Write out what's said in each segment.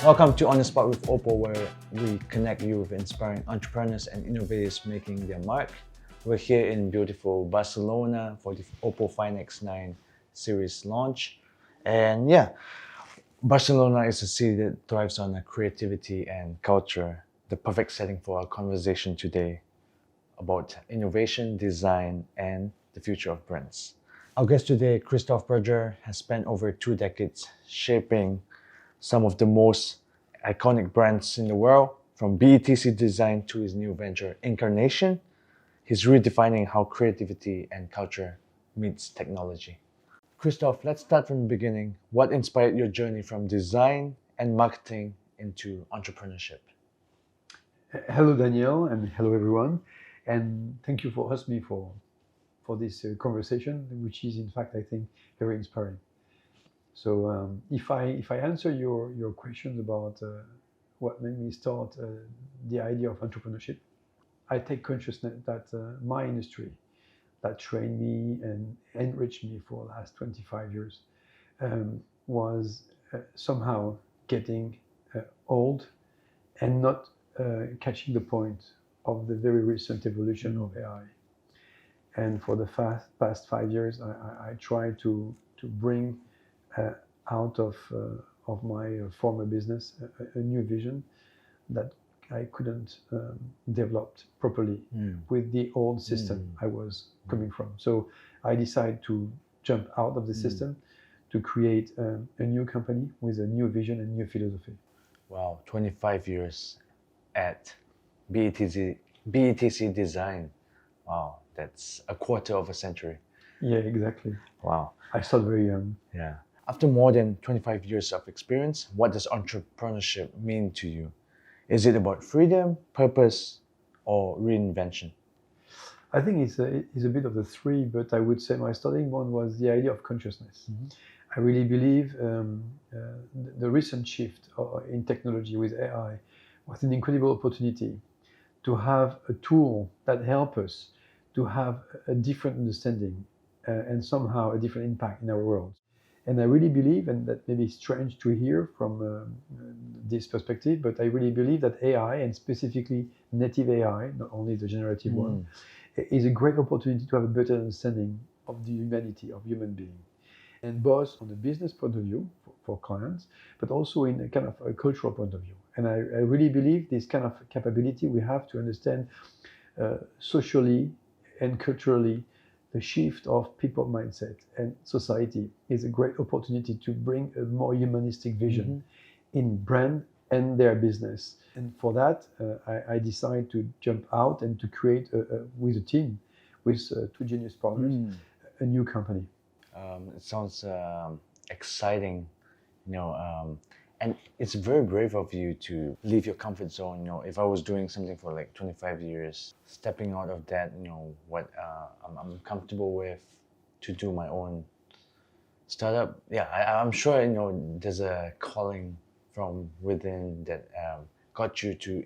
Welcome to On the Spot with OPPO, where we connect you with inspiring entrepreneurs and innovators making their mark. We're here in beautiful Barcelona for the OPPO FindX 9 series launch. And yeah, Barcelona is a city that thrives on creativity and culture, the perfect setting for our conversation today about innovation, design, and the future of brands. Our guest today, Christophe Pradere, has spent over 2 decades shaping some of the most iconic brands in the world, from BETC design to his new venture, Incarnation. He's redefining how creativity and culture meets technology. Christophe, let's start from the beginning. What inspired your journey from design and marketing into entrepreneurship? Hello, Daniel, and hello, everyone. And thank you for asking me for this conversation, which is, in fact, I think, very inspiring. So if I answer your questions about what made me start the idea of entrepreneurship, I take consciousness that my industry that trained me and enriched me for the last 25 years was somehow getting old and not catching the point of the very recent evolution of AI. And for the past 5 years, I tried to bring out of my former business a new vision that I couldn't develop properly with the old system I was coming from. So I decided to jump out of the system to create a new company with a new vision and new philosophy. Wow, 25 years at BETC Design. Wow, that's a quarter of a century. Yeah, exactly. Wow. I started very young. Yeah. After more than 25 years of experience, what does entrepreneurship mean to you? Is it about freedom, purpose, or reinvention? I think it's a bit of the three, but I would say my starting one was the idea of consciousness. I really believe the recent shift in technology with AI was an incredible opportunity to have a tool that helps us to have a different understanding and somehow a different impact in our world. And I really believe, and that may be strange to hear from this perspective, but I really believe that AI, and specifically native AI, not only the generative one, is a great opportunity to have a better understanding of the humanity of human being. And both on the business point of view for clients, but also in a kind of a cultural point of view. And I really believe this kind of capability we have to understand socially and culturally the shift of people mindset and society is a great opportunity to bring a more humanistic vision in brand and their business. And for that, I decided to jump out and to create, with a team, with two genius partners, a new company. It sounds exciting, and it's very brave of you to leave your comfort zone. If I was doing something for like 25 years, stepping out of that, what I'm comfortable with, to do my own startup. Yeah, I'm sure there's a calling from within that got you to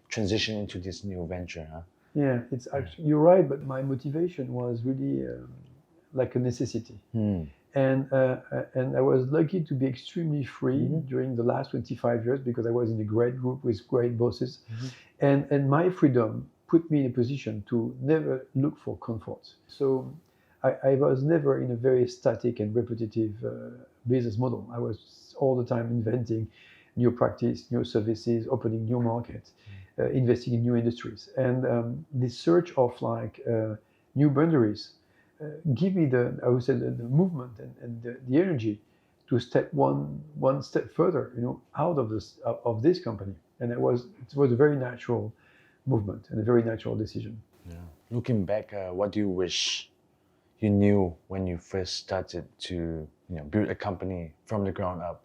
transition into this new venture, huh? Yeah, it's actually, you're right, but my motivation was really like a necessity. And I was lucky to be extremely free during the last 25 years because I was in a great group with great bosses. And my freedom put me in a position to never look for comfort. So I was never in a very static and repetitive business model. I was all the time inventing new practice, new services, opening new markets, investing in new industries. And this search of new boundaries give me I would say the movement and the energy to step one step further, out of this company. And it was a very natural movement and a very natural decision. Yeah. Looking back, what do you wish you knew when you first started to build a company from the ground up?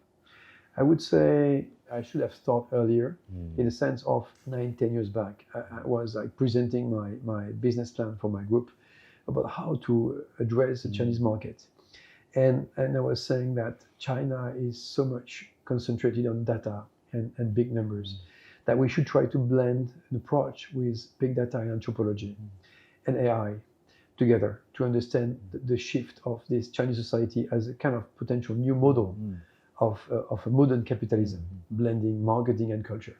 I would say I should have started earlier, in the sense of 9-10 years back. I was presenting my business plan for my group about how to address the Chinese market. And I was saying that China is so much concentrated on data and big numbers that we should try to blend an approach with big data and anthropology and AI together to understand the shift of this Chinese society as a kind of potential new model of a modern capitalism, blending marketing and culture,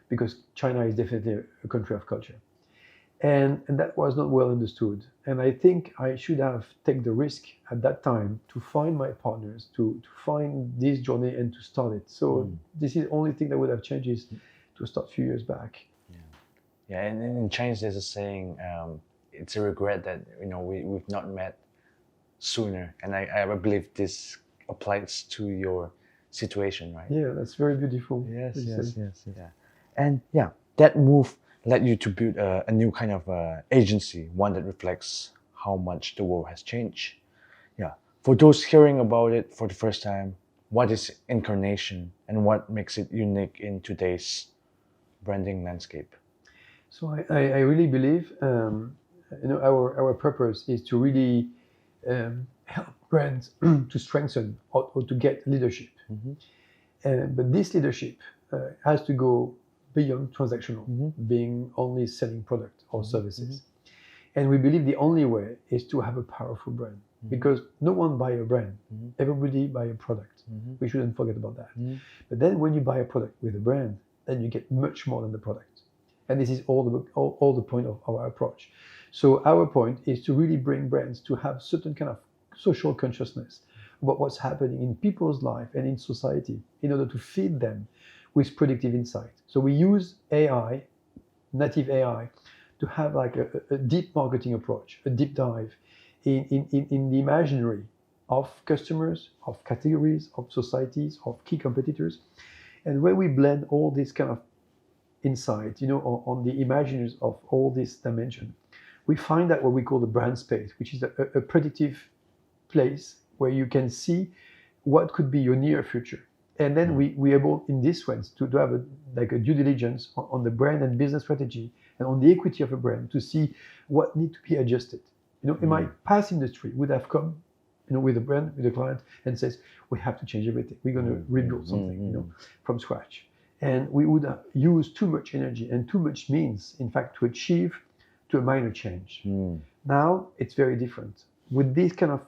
because China is definitely a country of culture. And that was not well understood. And I think I should have taken the risk at that time to find my partners, to find this journey and to start it. So this is the only thing that would have changed is to start a few years back. Yeah, and in Chinese there's a saying, it's a regret that we've not met sooner. And I believe this applies to your situation, right? Yeah, that's very beautiful. Yes. Yeah. And yeah, that move led you to build a new kind of agency, one that reflects how much the world has changed. Yeah. For those hearing about it for the first time, what is Incarnation and what makes it unique in today's branding landscape? So I really believe our purpose is to really help brands to strengthen or to get leadership. But this leadership has to go beyond transactional, being only selling product or services. And we believe the only way is to have a powerful brand, because no one buy a brand, everybody buy a product. We shouldn't forget about that. But then when you buy a product with a brand, then you get much more than the product. And this is all the point of our approach. So our point is to really bring brands to have certain kind of social consciousness about what's happening in people's life and in society in order to feed them with predictive insight. So we use AI, native AI, to have like a deep marketing approach, a deep dive in the imaginary of customers, of categories, of societies, of key competitors. And when we blend all this kind of insight, on the imaginaries of all this dimension, we find that what we call the brand space, which is a predictive place where you can see what could be your near future. And then we able in this sense to have a due diligence on the brand and business strategy and on the equity of a brand to see what need to be adjusted. In my past industry would have come, with a brand, with a client, and says we have to change everything. We're going to rebuild something, from scratch, and we would use too much energy and too much means, in fact, to achieve to a minor change. Now it's very different with this kind of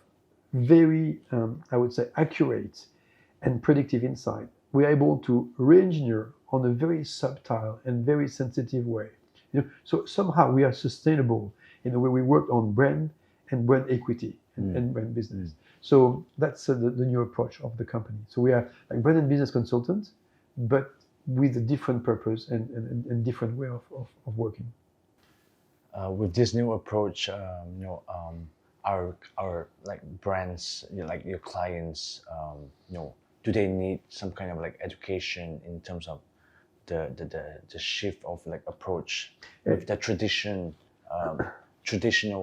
very, I would say, accurate and predictive insight. We're able to re-engineer on a very subtle and very sensitive way. So somehow we are sustainable in the way we work on brand and brand equity and brand business. So that's the new approach of the company. So we are like brand and business consultants, but with a different purpose and different way of working. With this new approach, our like brands, like your clients, do they need some kind of like education in terms of the shift of like approach with the traditional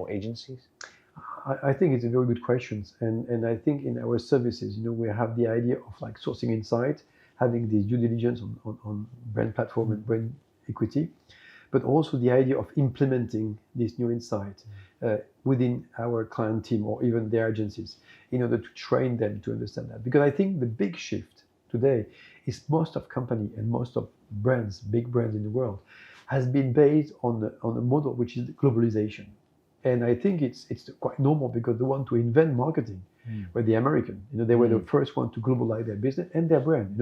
agencies? I think it's a very good question, and I think in our services, we have the idea of like sourcing insight, having the due diligence on brand platform and brand equity, but also the idea of implementing this new insight within our client team or even their agencies in order to train them to understand that. Because I think the big shift today is most of company and most of brands, big brands in the world, has been based on a model which is globalization. And I think it's quite normal because the one to invent marketing were the American. They were the first one to globalize their business and their brand.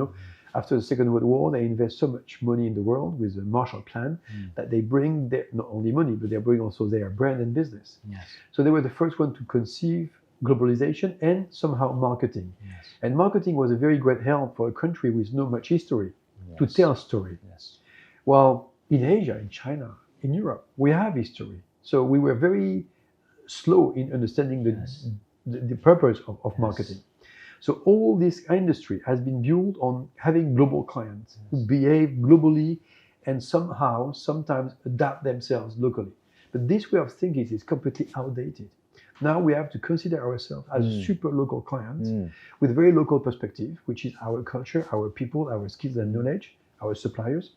After the Second World War, they invest so much money in the world with the Marshall Plan that they bring not only money, but they bring also their brand and business. Yes. So they were the first one to conceive globalization and somehow marketing. Yes. And marketing was a very great help for a country with not much history to tell a story. Yes. While in Asia, in China, in Europe, we have history. So we were very slow in understanding the purpose of marketing. So all this industry has been built on having global clients who behave globally and somehow sometimes adapt themselves locally. But this way of thinking is completely outdated. Now we have to consider ourselves as super local clients with very local perspective, which is our culture, our people, our skills and knowledge, our suppliers,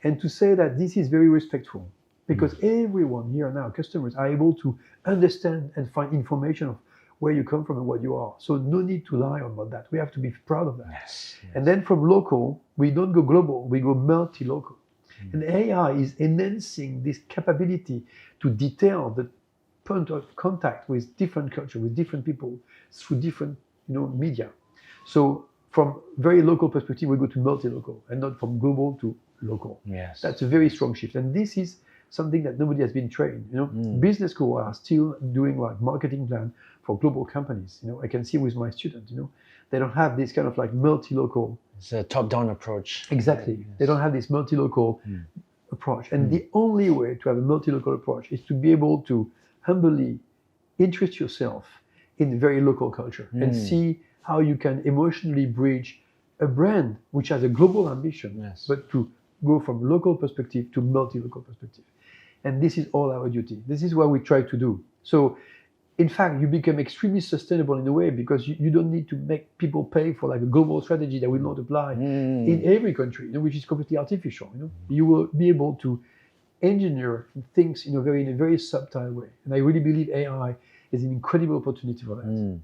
and to say that this is very respectful because everyone here now, customers, are able to understand and find information of where you come from and what you are. So no need to lie about that. We have to be proud of that. Yes. And then from local, we don't go global, we go multi-local. And AI is enhancing this capability to detail the point of contact with different culture, with different people through different media. So from very local perspective, we go to multi-local and not from global to local. Yes. That's a very strong shift. And this is something that nobody has been trained. Business schools are still doing like marketing plan for global companies. I can see with my students, they don't have this kind of like multi-local. It's a top-down approach. Exactly. Yes. They don't have this multi-local approach. And the only way to have a multi-local approach is to be able to humbly interest yourself in very local culture and see how you can emotionally bridge a brand which has a global ambition, but to go from local perspective to multi-local perspective. And this is all our duty. This is what we try to do. So, in fact, you become extremely sustainable in a way because you don't need to make people pay for like a global strategy that will not apply in every country, which is completely artificial. You will be able to engineer things in a very subtle way. And I really believe AI is an incredible opportunity for that.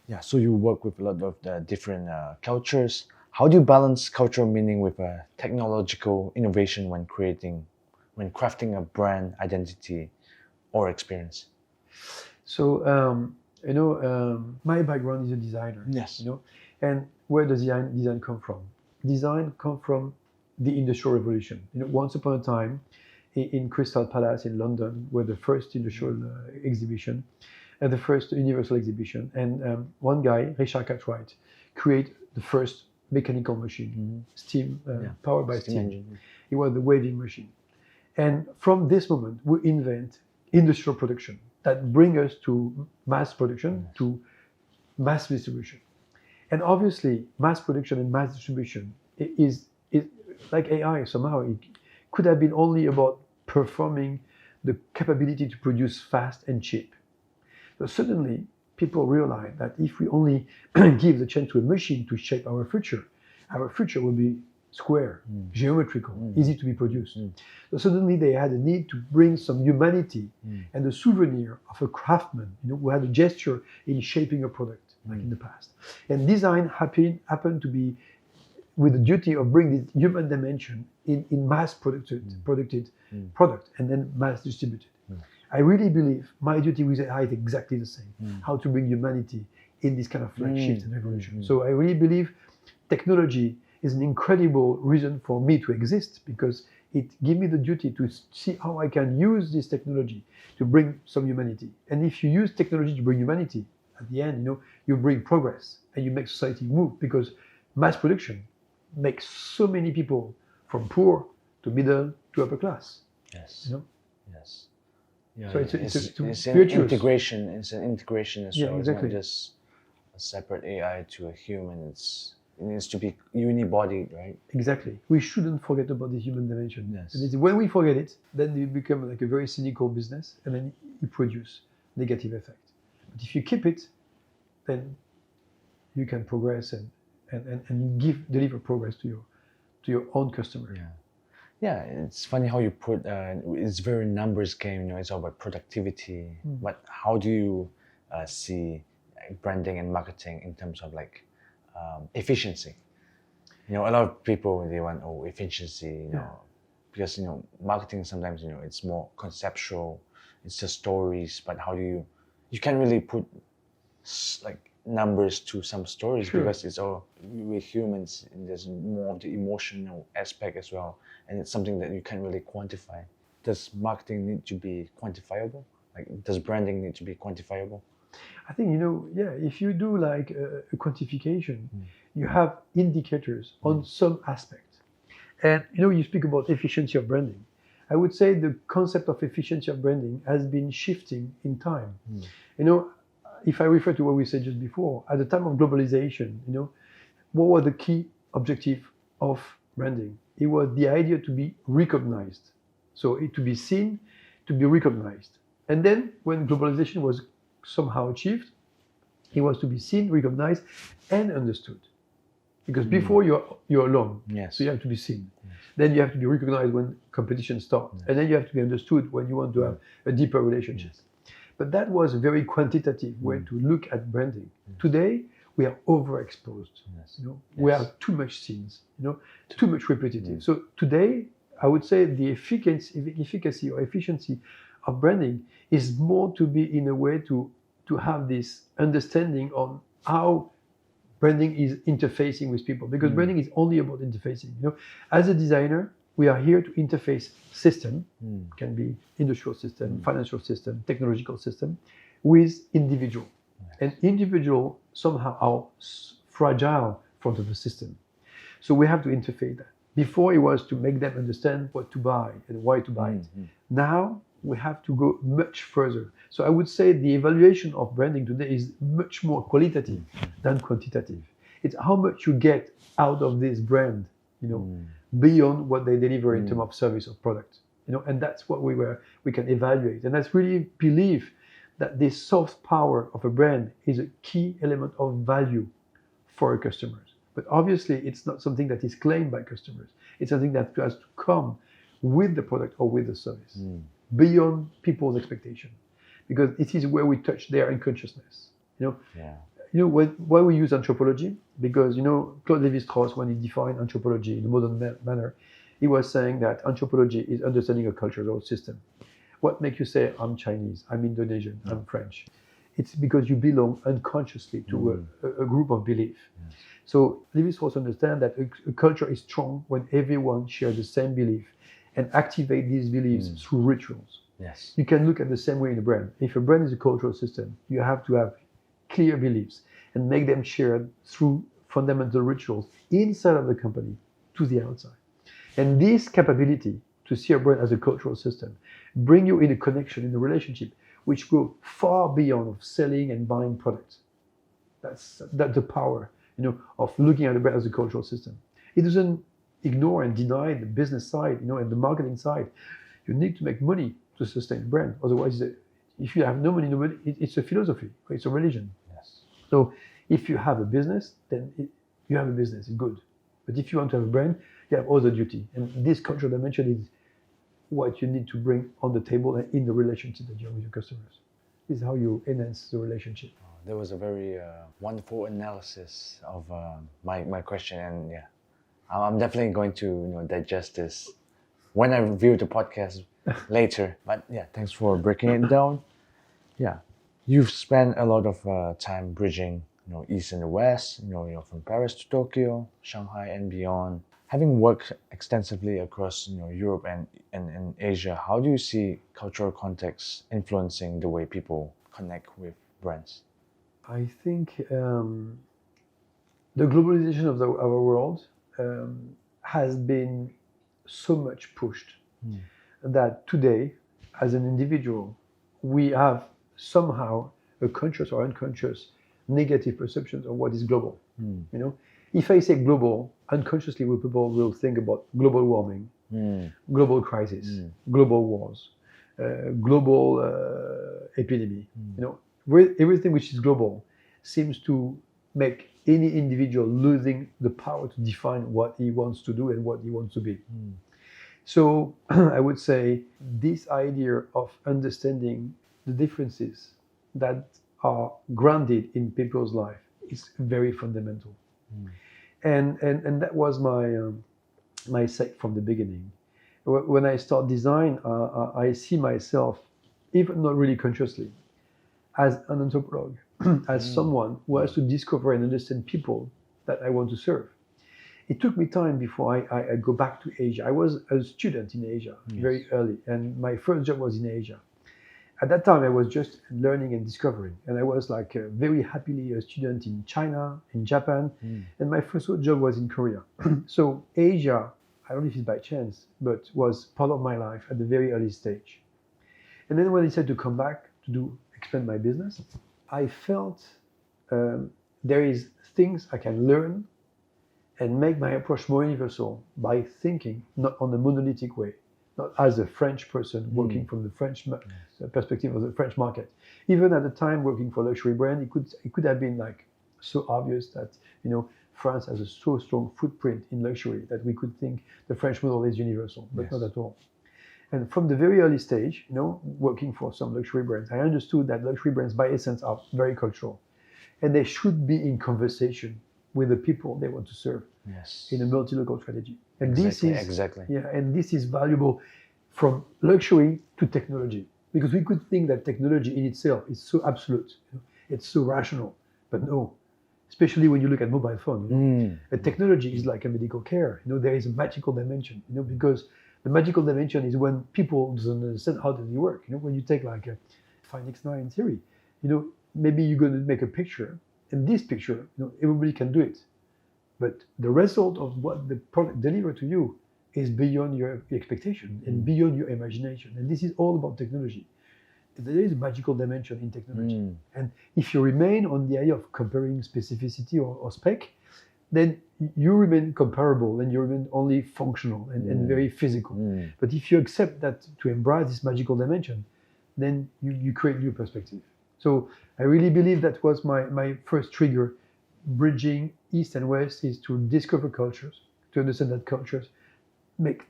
Yeah. So you work with a lot of the different cultures. How do you balance cultural meaning with technological innovation when crafting a brand identity or experience? So, my background is a designer. Yes. And where does design come from? Design comes from the Industrial Revolution. Once upon a time, in Crystal Palace in London, were the first industrial exhibition, and the first universal exhibition. And one guy, Richard Cartwright, created the first mechanical machine, steam, powered by steam. Engine. It was the waving machine. And from this moment, we invent industrial production that bring us to mass production, to mass distribution. And obviously, mass production and mass distribution is like AI somehow. It could have been only about performing the capability to produce fast and cheap. But suddenly, people realize that if we only give the chance to a machine to shape our future will be square, geometrical, easy to be produced. So suddenly they had a need to bring some humanity and the souvenir of a craftsman, who had a gesture in shaping a product, like in the past. And design happened to be with the duty of bringing this human dimension in mass produced product and then mass distributed. I really believe my duty with AI is exactly the same, how to bring humanity in this kind of like shift and revolution. So I really believe technology is an incredible reason for me to exist because it gives me the duty to see how I can use this technology to bring some humanity. And if you use technology to bring humanity, at the end, you bring progress and you make society move because mass production makes so many people from poor to middle to upper class. Yes. Yes. Yeah, so it's an integration. It's an integration as well. Exactly. It's not just a separate AI to a human. It needs to be unibodied, right? Exactly. We shouldn't forget about the human dimension. Yes. And when we forget it, then it becomes like a very cynical business, and then you produce negative effect. But if you keep it, then you can progress and deliver progress to your own customer. Yeah, it's funny how you put it's very numbers game. It's all about productivity. But how do you see branding and marketing in terms of like efficiency? A lot of people they want efficiency. Because marketing sometimes it's more conceptual. It's just stories. But how do you can't really put like numbers to some stories because it's all we're humans and there's more of the emotional aspect as well, and it's something that you can't really quantify. Does marketing need to be quantifiable? Like, does branding need to be quantifiable? I think if you do like a quantification, you have indicators on some aspect, and you speak about efficiency of branding. I would say the concept of efficiency of branding has been shifting in time. If I refer to what we said just before, at the time of globalization, what was the key objective of branding? It was the idea to be recognized. So to be seen, to be recognized. And then when globalization was somehow achieved, it was to be seen, recognized, and understood. Because before you're alone, so you have to be seen. Then you have to be recognized when competition starts. And then you have to be understood when you want to have a deeper relationship. But that was a very quantitative way to look at branding. Today, we are overexposed. We have too much scenes, too much repetitive. So today, I would say the efficacy or efficiency of branding is more to be in a way to have this understanding on how branding is interfacing with people, because branding is only about interfacing. As a designer, we are here to interface system, can be industrial system, financial system, technological system, with individual. And individual somehow are fragile in front of the system. So we have to interface that. Before it was to make them understand what to buy and why to buy it. Now we have to go much further. So I would say the evaluation of branding today is much more qualitative than quantitative. It's how much you get out of this brand, beyond what they deliver in terms of service or product. And that's what we can evaluate. And that's really believe that this soft power of a brand is a key element of value for our customers. But obviously, it's not something that is claimed by customers. It's something that has to come with the product or with the service, beyond people's expectation, because it is where we touch their unconsciousness. Why we use anthropology? Because Claude Lévi-Strauss, when he defined anthropology in a modern manner, he was saying that anthropology is understanding a cultural system. What makes you say I'm Chinese, I'm Indonesian, I'm French? It's because you belong unconsciously to a group of belief. So Lévi-Strauss understands that a culture is strong when everyone shares the same belief and activate these beliefs through rituals. Yes. You can look at the same way in a brand. If a brand is a cultural system, you have to have clear beliefs and make them shared through fundamental rituals inside of the company to the outside. And this capability to see a brand as a cultural system bring you in a connection, in a relationship, which go far beyond of selling and buying products. That's the power, of looking at a brand as a cultural system. It doesn't ignore and deny the business side, and the marketing side. You need to make money to sustain a brand. Otherwise, if you have no money, it's a philosophy, it's a religion. Yes. So if you have a business, then you have a business, it's good. But if you want to have a brand, you have other duty. And this cultural dimension is what you need to bring on the table and in the relationship that you have with your customers. This is how you enhance the relationship. There was a very wonderful analysis of my question, and I'm definitely going to digest this when I review the podcast later. But thanks for breaking it down. You've spent a lot of time bridging East and the West. You're from Paris to Tokyo, Shanghai, and beyond. Having worked extensively across Europe and Asia, how do you see cultural context influencing the way people connect with brands? I think the globalization of our world has been so much pushed that today, as an individual, we have somehow a conscious or unconscious negative perceptions of what is global. If I say global, unconsciously people will think about global warming, global crisis, global wars, global epidemic. Everything which is global seems to make any individual losing the power to define what he wants to do and what he wants to be. So I would say this idea of understanding the differences that are grounded in people's life is very fundamental. And that was my sake from the beginning. When I start design, I see myself, even not really consciously, as an anthropologue, as someone who has to discover and understand people that I want to serve. It took me time before I go back to Asia. I was a student in Asia very early, and my first job was in Asia. At that time, I was just learning and discovering, and I was very happily a student in China, in Japan, and my first job was in Korea. So Asia, I don't know if it's by chance, but was part of my life at the very early stage. And then when I decided to come back to expand my business, I felt there is things I can learn and make my approach more universal by thinking not on a monolithic way, not as a French person working from the French perspective of the French market. Even at the time working for a luxury brand, it could have been so obvious that France has a so strong footprint in luxury that we could think the French model is universal, but not at all. And from the very early stage, working for some luxury brands, I understood that luxury brands by essence are very cultural, and they should be in conversation with the people they want to serve in a multilocal strategy. And this is valuable from luxury to technology, because we could think that technology in itself is so absolute, it's so rational, but no. especially when you look at mobile phone. A technology is like a medical care. There is a magical dimension. Because the magical dimension is when people don't understand how does it work. When you take like a FindX 9 theory, maybe you're going to make a picture, and this picture, everybody can do it, but the result of what the product delivers to you is beyond your expectation and beyond your imagination. And this is all about technology. There is a magical dimension in technology. And if you remain on the idea of comparing specificity or spec, then you remain comparable and you remain only functional and very physical. But if you accept that to embrace this magical dimension, then you create new perspective. So I really believe that was my first trigger. Bridging East and West is to discover cultures, to understand that cultures make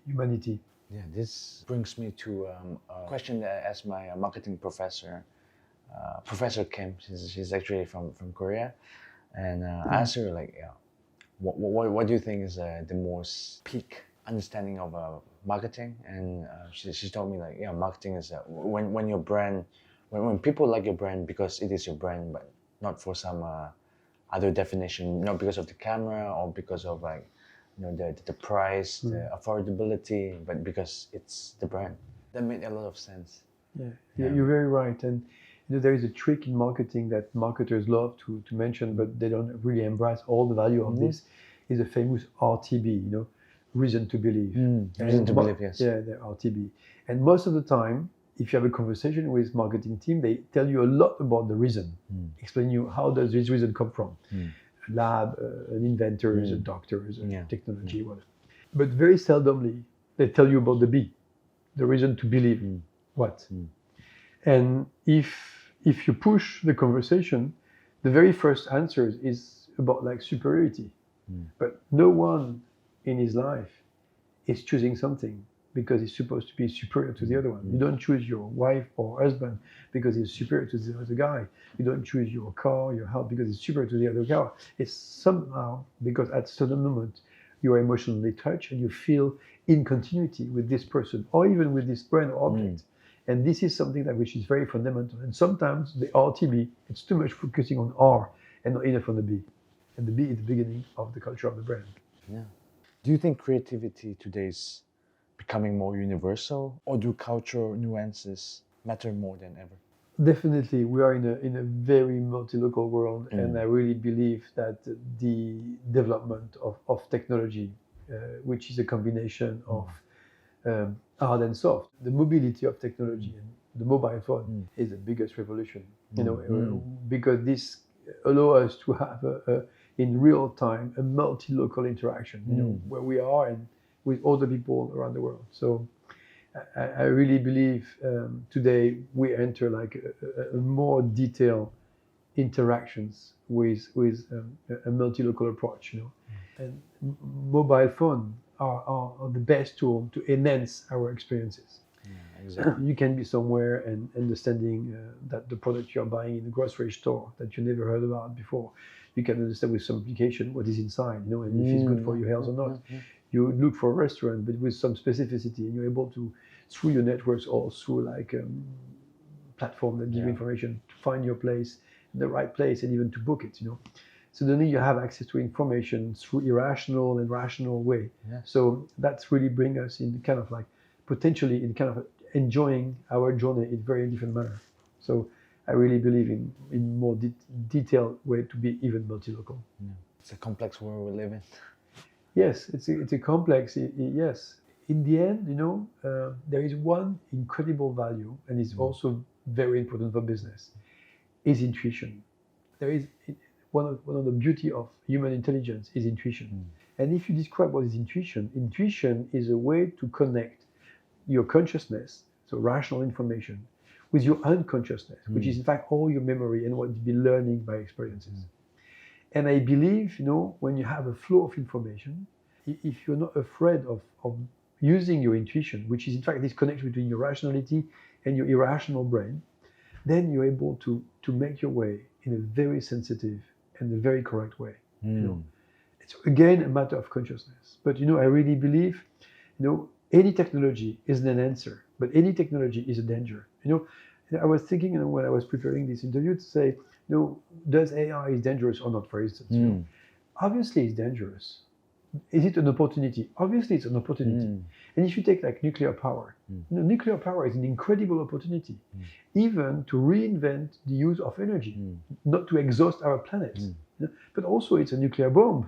humanity. Yeah, this brings me to a question that I asked my marketing professor, Professor Kim. She's actually from Korea, and I asked her like, what do you think is the most peak understanding of marketing? And she told me like, marketing is when your brand, when people like your brand because it is your brand, but not for some other definition, not because of the camera or because of like, the price, the affordability, but because it's the brand. That made a lot of sense. Yeah, you're very right. And there is a trick in marketing that marketers love to mention, but they don't really embrace all the value of this, is a famous RTB, reason to believe. Reason to believe, yes. Yeah, the RTB. And most of the time, if you have a conversation with marketing team, they tell you a lot about the reason, explain you how does this reason come from. A lab, an inventor, a doctor, a technology, whatever. But very seldomly, they tell you about the B, the reason to believe what. And if you push the conversation, the very first answer is about like superiority. But no one in his life is choosing something because he's supposed to be superior to the other one. You don't choose your wife or husband because he's superior to the other guy. You don't choose your car, your house because it's superior to the other car. It's somehow because at a certain moment you are emotionally touched and you feel in continuity with this person or even with this brand or object. And this is something that which is very fundamental. And sometimes the RTB, it's too much focusing on R and not enough on the B. And the B is the beginning of the culture of the brand. Yeah. Do you think creativity today is becoming more universal, or do cultural nuances matter more than ever? Definitely, we are in a very multilocal world, and I really believe that the development of technology, which is a combination of hard and soft, the mobility of technology and the mobile phone is the biggest revolution. Because this allows us to have in real time a multilocal interaction, where we are and with other people around the world. So I really believe today we enter like a more detailed interactions with a multilocal approach, And mobile phones are the best tool to enhance our experiences. Yeah, exactly. You can be somewhere and understanding that the product you're buying in the grocery store that you never heard about before, you can understand with some application what is inside, and if it's good for your health or not. You look for a restaurant, but with some specificity, and you're able to, through your networks or through like platform that give you information to find your place, the right place, and even to book it. Suddenly you have access to information through irrational and rational way. So that's really bring us in kind of like potentially in kind of enjoying our journey in very different manner. So I really believe in more detailed way to be even multilocal. It's a complex world we live in. Yes, it's a complex. Yes, in the end, there is one incredible value, and it's also very important for business, is intuition. There is one of the beauty of human intelligence is intuition. And if you describe what is intuition is a way to connect your consciousness, so rational information, with your unconsciousness, which is in fact all your memory and what you've been learning by experiences. And I believe, when you have a flow of information, if you're not afraid of using your intuition, which is in fact this connection between your rationality and your irrational brain, then you're able to make your way in a very sensitive and a very correct way. It's again a matter of consciousness. But I really believe, any technology isn't an answer, but any technology is a danger. I was thinking when I was preparing this interview to say, does AI is dangerous or not, for instance? Obviously, it's dangerous. Is it an opportunity? Obviously, it's an opportunity. And if you take like nuclear power, nuclear power is an incredible opportunity, even to reinvent the use of energy, not to exhaust our planet. But also, it's a nuclear bomb.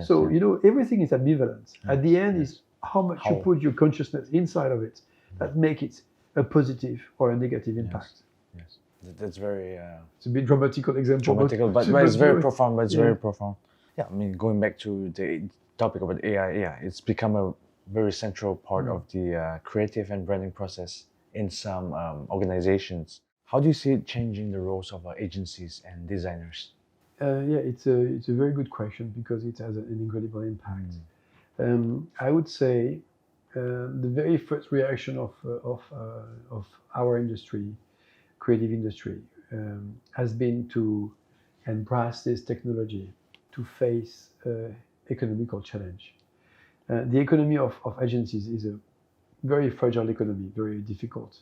So everything is ambivalence. At the end, is how much you put your consciousness inside of it that make it a positive or a negative impact. Yes. That's very. It's a bit dramatical example. But it's very profound. But it's very profound. Yeah, I mean, going back to the topic about AI, it's become a very central part of the creative and branding process in some organizations. How do you see it changing the roles of agencies and designers? It's a very good question because it has an incredible impact. I would say the very first reaction of our industry, creative industry, has been to embrace this technology to face economical challenge. The economy of agencies is a very fragile economy, very difficult.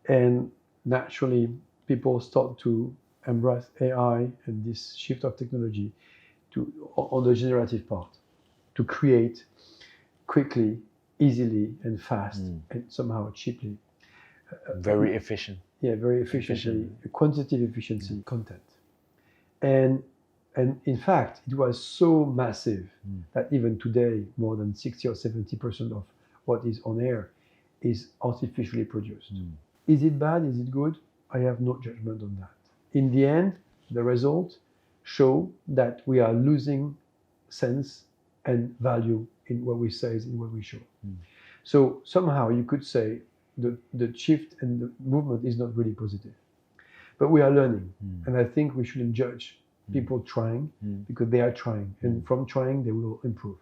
And naturally, people start to embrace AI and this shift of technology on the generative part, to create quickly, easily, and fast, and somehow cheaply. Very efficient. Yeah, very efficiently, quantitative efficiency content. And in fact, it was so massive that even today, more than 60 or 70% of what is on air is artificially produced. Is it bad? Is it good? I have no judgment on that. In the end, the results show that we are losing sense and value in what we say and what we show. So somehow you could say the shift and the movement is not really positive. But we are learning. And I think we shouldn't judge people trying because they are trying. And from trying, they will improve.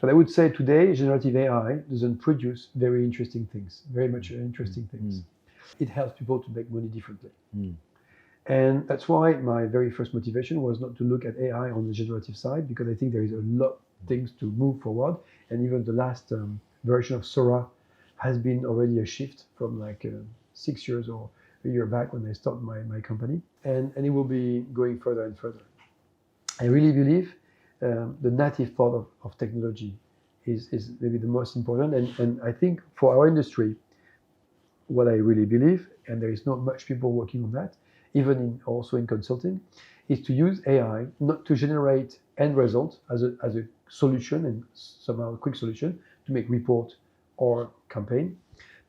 But I would say today, generative AI doesn't produce very interesting things, very much interesting things. It helps people to make money differently. And that's why my very first motivation was not to look at AI on the generative side, because I think there is a lot of things to move forward. And even the last version of Sora has been already a shift from like 6 years or a year back when I started my company. And it will be going further and further. I really believe the native part of technology is maybe the most important. And I think for our industry, what I really believe, and there is not much people working on that, even also in consulting, is to use AI not to generate end results as a solution and somehow a quick solution to make report or campaign,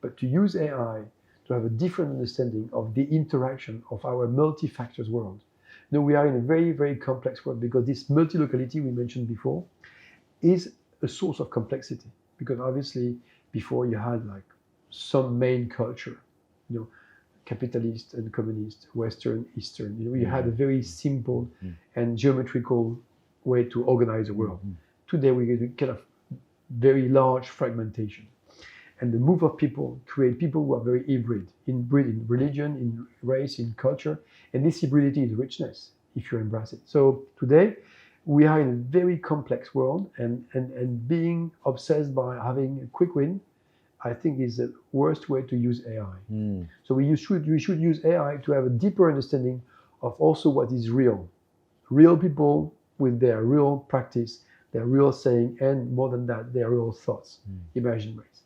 but to use AI to have a different understanding of the interaction of our multi-factors world. Now we are in a very, very complex world because this multilocality we mentioned before is a source of complexity, because obviously before you had like some main culture, capitalist and communist, Western, Eastern. You had a very simple and geometrical way to organize the world. Today we get a kind of very large fragmentation. And the move of people create people who are very hybrid in religion, in race, in culture. And this hybridity is richness if you embrace it. So today we are in a very complex world, and being obsessed by having a quick win, I think, is the worst way to use AI. So we should use AI to have a deeper understanding of also what is real. Real people with their real practice, their real saying, and more than that, their real thoughts, imaginaries.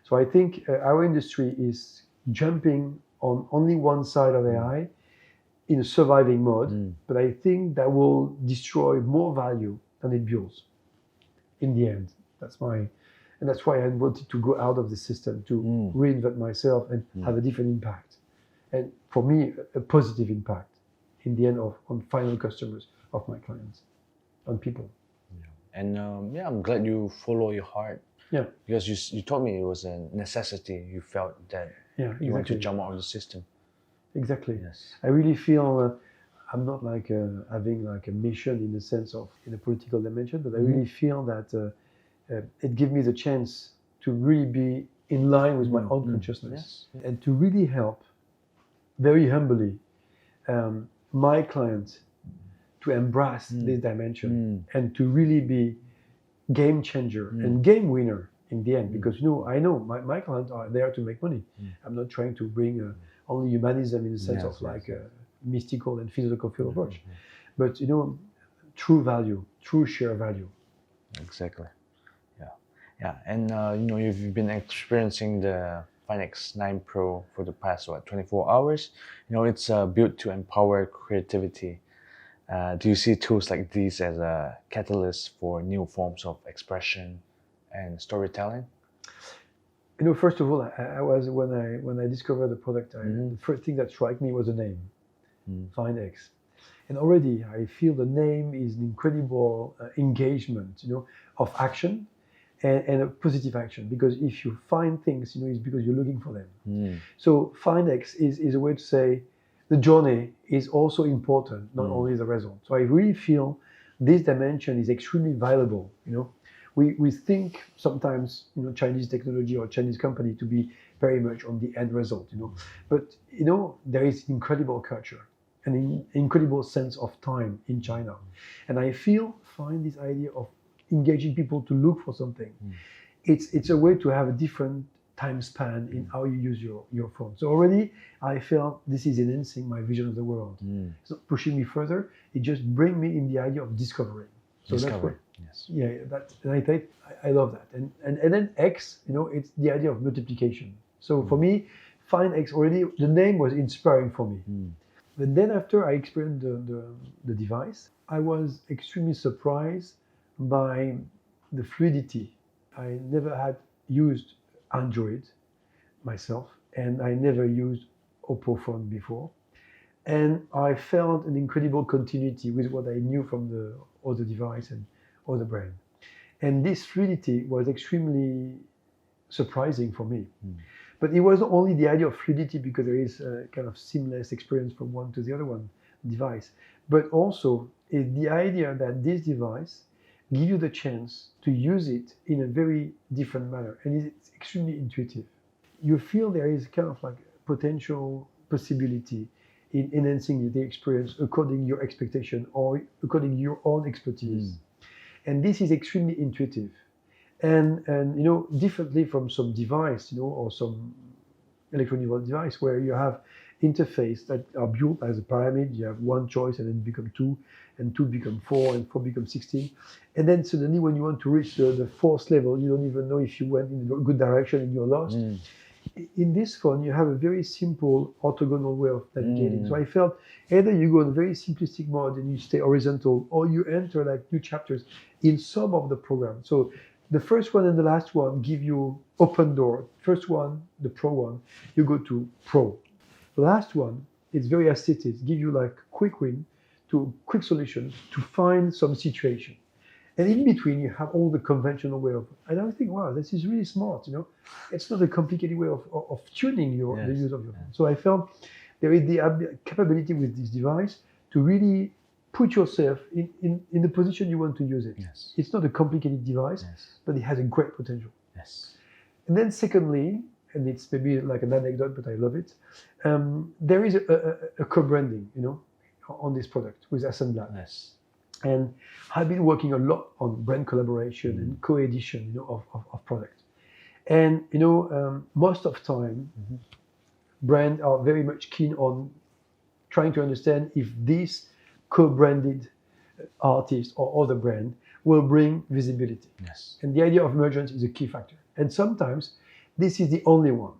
So I think our industry is jumping on only one side of AI in a surviving mode, but I think that will destroy more value than it builds in the end. And that's why I wanted to go out of the system, to reinvent myself and have a different impact. And for me, a positive impact in the end on final customers of my clients, on people. And I'm glad you follow your heart. Yeah. Because you told me it was a necessity. You felt that you want to jump out of the system. Exactly. Yes. I really feel I'm not like having like a mission in the sense of in a political dimension, but I really feel that it gives me the chance to really be in line with my own consciousness and to really help, very humbly, my clients to embrace this dimension and to really be game changer and game winner in the end. Because I know my clients are there to make money. I'm not trying to bring only humanism in the sense of like mystical and philosophical approach, but true value, true share value. Exactly. Yeah. And you've been experiencing the FindX 9 Pro for the past 24 hours. It's built to empower creativity. Do you see tools like these as a catalyst for new forms of expression and storytelling? First of all, I was when I discovered the product, the first thing that struck me was the name, FindX. And already I feel the name is an incredible engagement, of action and a positive action. Because if you find things, it's because you're looking for them. So FindX is a way to say the journey is also important, not only the result. So I really feel this dimension is extremely valuable. We think sometimes, Chinese technology or Chinese company to be very much on the end result, But, there is incredible culture and an incredible sense of time in China. And I find this idea of engaging people to look for something. It's a way to have a different time span in how you use your phone. So already I felt this is enhancing my vision of the world. It's not pushing me further. It just brings me in the idea of discovering. So Discovery. That's what, and I think I love that. And then X, it's the idea of multiplication. So for me, FindX already, the name was inspiring for me. But then after I experienced the device, I was extremely surprised by the fluidity. I never had used Android myself, and I never used OPPO phone before. And I felt an incredible continuity with what I knew from the other device and other brand. And this fluidity was extremely surprising for me. But it wasn't only the idea of fluidity because there is a kind of seamless experience from one to the other one device, but also the idea that this device gives you the chance to use it in a very different manner, and it's extremely intuitive. You feel there is kind of like potential possibility in enhancing the experience according to your expectation or according to your own expertise. And this is extremely intuitive. And differently from some device, or some electronic device where you have interface that are built as a pyramid. You have one choice and then become two, and two become four, and four become 16. And then suddenly when you want to reach the fourth level, you don't even know if you went in a good direction and you're lost. In this phone, you have a very simple orthogonal way of navigating. So I felt either you go in a very simplistic mode and you stay horizontal, or you enter like new chapters in some of the program. So the first one and the last one give you open door. First one, the Pro one, you go to Pro. The last one, it's very aesthetic, give you like quick win to quick solutions to find some situation. And in between, you have all the conventional way of, and I think, wow, this is really smart, It's not a complicated way of tuning the use of your phone. So I felt there is the capability with this device to really put yourself in the position you want to use it. It's not a complicated device, but it has a great potential. And then secondly, and it's maybe like an anecdote, but I love it, there is a co-branding, on this product with Assemblad. And I've been working a lot on brand collaboration and co-edition, of product. And most of time, brands are very much keen on trying to understand if this co-branded artist or other brand will bring visibility. And the idea of emergence is a key factor. And sometimes this is the only one.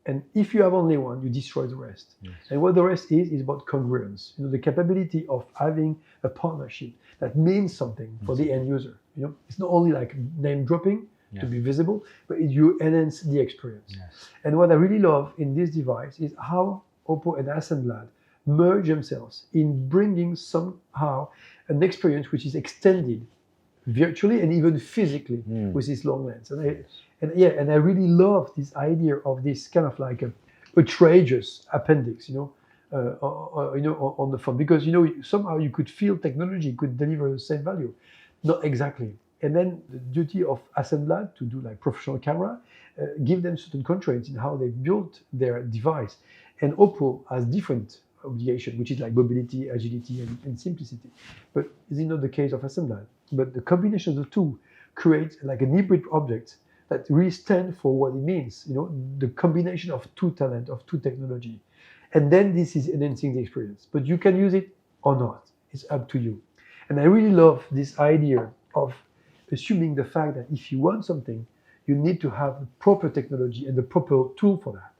And if you have only one, you destroy the rest. And what the rest is about congruence. The capability of having a partnership that means something for the end user. It's not only like name dropping to be visible, but you enhance the experience. And what I really love in this device is how OPPO and Assemblad merge themselves in bringing somehow an experience which is extended virtually and even physically with this long lens. And I really love this idea of this kind of like a tragus appendix, on the phone, because somehow you could feel technology could deliver the same value, not exactly. And then the duty of Assemblad to do like professional camera, give them certain constraints in how they built their device, and OPPO has different obligation, which is like mobility, agility, and simplicity. But this is not the case of Assemblad. But the combination of the two creates like an hybrid object that really stands for what it means. The combination of two talent, of two technology. And then this is enhancing the experience. But you can use it or not. It's up to you. And I really love this idea of assuming the fact that if you want something, you need to have the proper technology and the proper tool for that.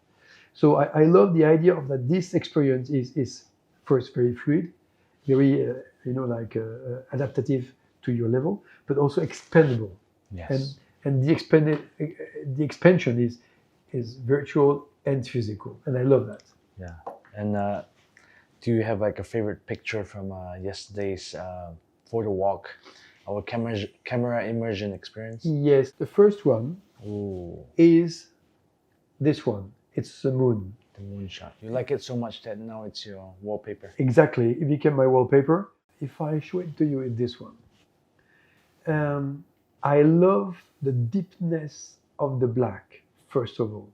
So I love the idea of that this experience is first very fluid, very adaptive to your level, but also expandable. Yes. And the expansion is virtual and physical, and I love that. Yeah. And do you have like a favorite picture from yesterday's photo walk, our camera immersion experience? Yes, the first one Ooh, is this one. It's the moon. the moonshot. You like it so much that now it's your wallpaper. Exactly, it became my wallpaper. If I show it to you, it's this one. I love the deepness of the black, first of all.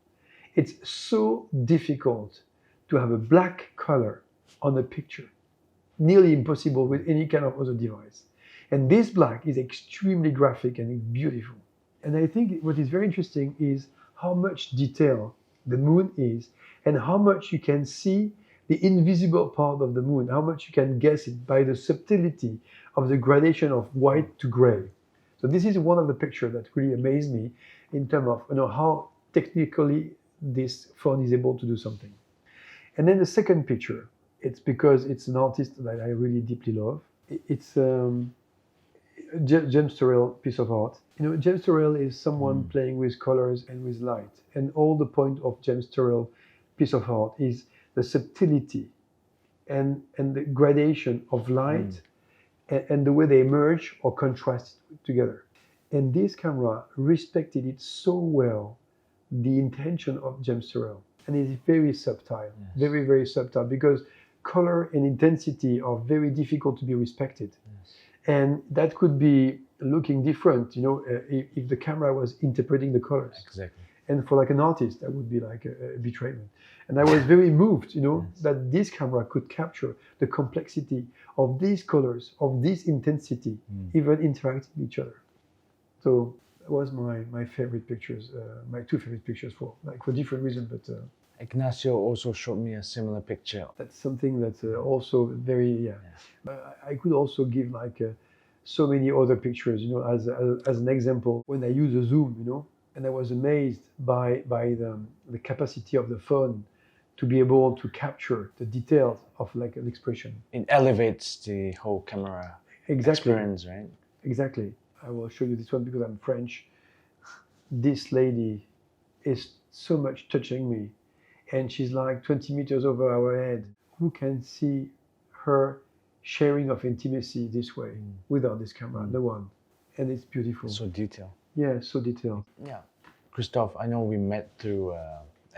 It's so difficult to have a black color on a picture. Nearly impossible with any kind of other device. And this black is extremely graphic and it's beautiful. And I think what is very interesting is how much detail the moon is and how much you can see the invisible part of the moon, how much you can guess it by the subtlety of the gradation of white to gray. So this is one of the pictures that really amazed me in terms of how technically this phone is able to do something. And then the second picture, it's because it's an artist that I really deeply love. It's James Turrell piece of art. James Turrell is someone playing with colors and with light. And all the point of James Turrell piece of art is the subtlety and the gradation of light and the way they merge or contrast together. And this camera respected it so well, the intention of James Turrell. And it's very subtle, very, very subtle, because color and intensity are very difficult to be respected. Yes. And that could be looking different, if the camera was interpreting the colors. Exactly. And for like an artist, that would be like a betrayal. And I was very moved, that this camera could capture the complexity of these colors, of this intensity, even interacting with each other. So that was my favorite pictures, my two favorite pictures for different reasons. But Ignacio also showed me a similar picture. That's something that's also very, I could also give so many other pictures, as an example. When I use a zoom, and I was amazed by the capacity of the phone to be able to capture the details of like an expression. It elevates the whole camera experience, right? Exactly. I will show you this one because I'm French. This lady is so much touching me, and she's like 20 meters over our head. Who can see her sharing of intimacy this way without this camera? No one. And it's beautiful. So detailed. Yeah, so detailed. Yeah. Christophe, I know we met through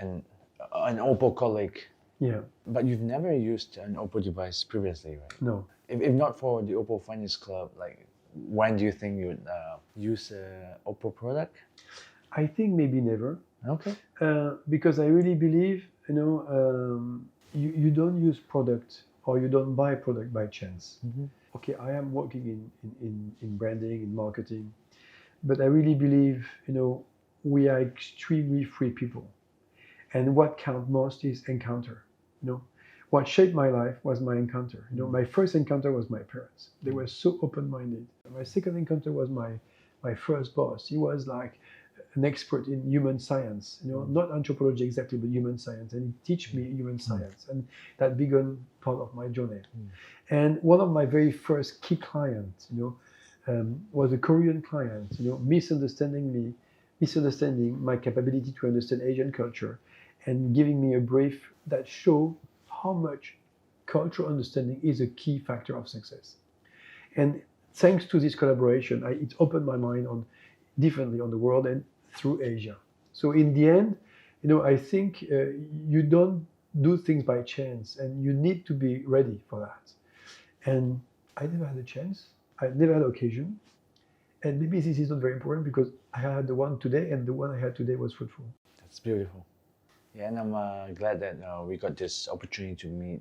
an OPPO colleague. Yeah. But you've never used an OPPO device previously, right? No. If not for the OPPO FindX Club, when do you think you would use an OPPO product? I think maybe never. Okay. Because I really believe, you don't use product or you don't buy product by chance. Mm-hmm. Okay, I am working in branding, in marketing, but I really believe, we are extremely free people. And what counts most is encounter. What shaped my life was my encounter. My first encounter was my parents. They were so open-minded. My second encounter was my first boss. He was like an expert in human science, not anthropology exactly, but human science. And he taught me human science. And that began part of my journey. And one of my very first key clients, was a Korean client, misunderstanding my capability to understand Asian culture and giving me a brief that showed how much cultural understanding is a key factor of success. And thanks to this collaboration, it opened my mind differently on the world and through Asia. So in the end, I think you don't do things by chance, and you need to be ready for that. And I never had a chance. I never had occasion. And maybe this is not very important because I had the one today, and the one I had today was fruitful. That's beautiful. Yeah, and I'm glad that we got this opportunity to meet,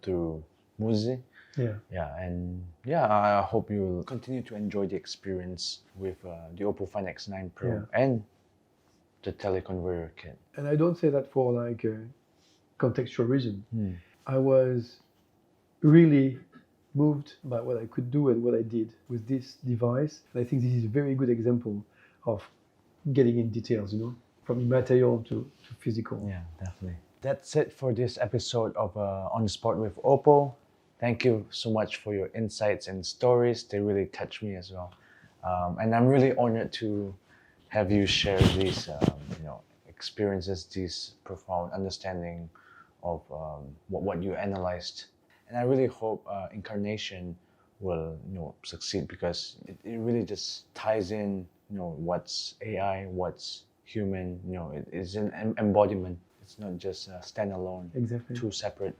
through Muzi. Yeah. Yeah, and I hope you will continue to enjoy the experience with the OPPO FindX 9 Pro and the teleconverter kit. And I don't say that for contextual reason. I was really moved by what I could do and what I did with this device. And I think this is a very good example of getting in details, from immaterial to physical. Yeah, definitely. That's it for this episode of On the Spot with OPPO. Thank you so much for your insights and stories. They really touched me as well. And I'm really honored to have you share these, experiences, this profound understanding of what you analyzed. And I really hope Incarnation will, succeed, because it really just ties in, what's AI, what's human. It is an embodiment. It's not just standalone. Exactly. Two separate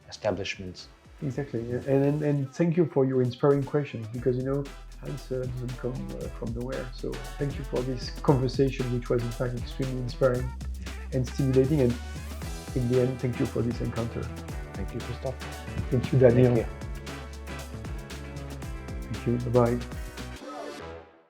establishments. Exactly. And thank you for your inspiring questions, because answer doesn't come from nowhere. So thank you for this conversation, which was in fact extremely inspiring and stimulating. And in the end, thank you for this encounter. Thank you, Christophe. Thank you, Daniel. Thank you. Thank you. Bye-bye.